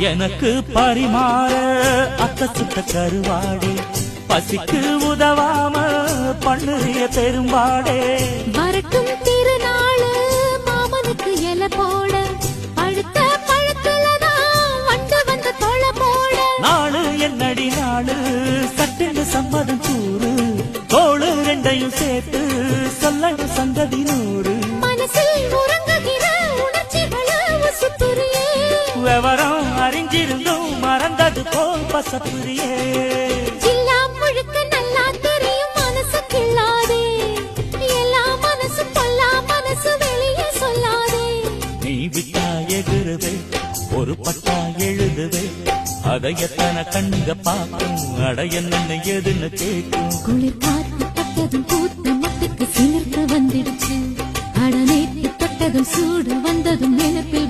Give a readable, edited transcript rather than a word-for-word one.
எனக்கு பரிமாற அத்த சுத்த கருவாடே பசிக்கு உதவாம பண்ணுறிய பெரும்பாடே வரட்டும் திருநாள் மாமனுக்கு எல போட பழுத்த பழத்துலதான் வண்டு வந்த தொலை போட நாளு என்னடி நாளு சட்டென்று சம்மதம் கூறு தோளு ரெண்டையும் சேர்த்து சொல்லு சங்கதி நூறு மனசில் உறங்குகிற உணர்ச்சிகளை சுத்துறியே விவரம் அறிஞ்சிருந்தும் மறந்தது போல் பசப்புரியே ஜில்லா முழுக்க நல்லா தெரியும் மனசு கிள்ளாதே எல்லா மனசு பொல்லா மனசு வெளியே சொல்லாதே நீ விட்டா எகுருவே ஒரு பட்டா எழுதுவே அதை எத்தனை கண்ணுங்க பார்க்கும் அட என்ன எதுன்னு கேட்கும் குளிர் காத்து பட்டதும் பூத்த மொட்டுக்கு சிலிர்த்து வந்துடுச்சு அட நேற்று தொட்டதும் சூடு வந்ததும் நினைப்பில்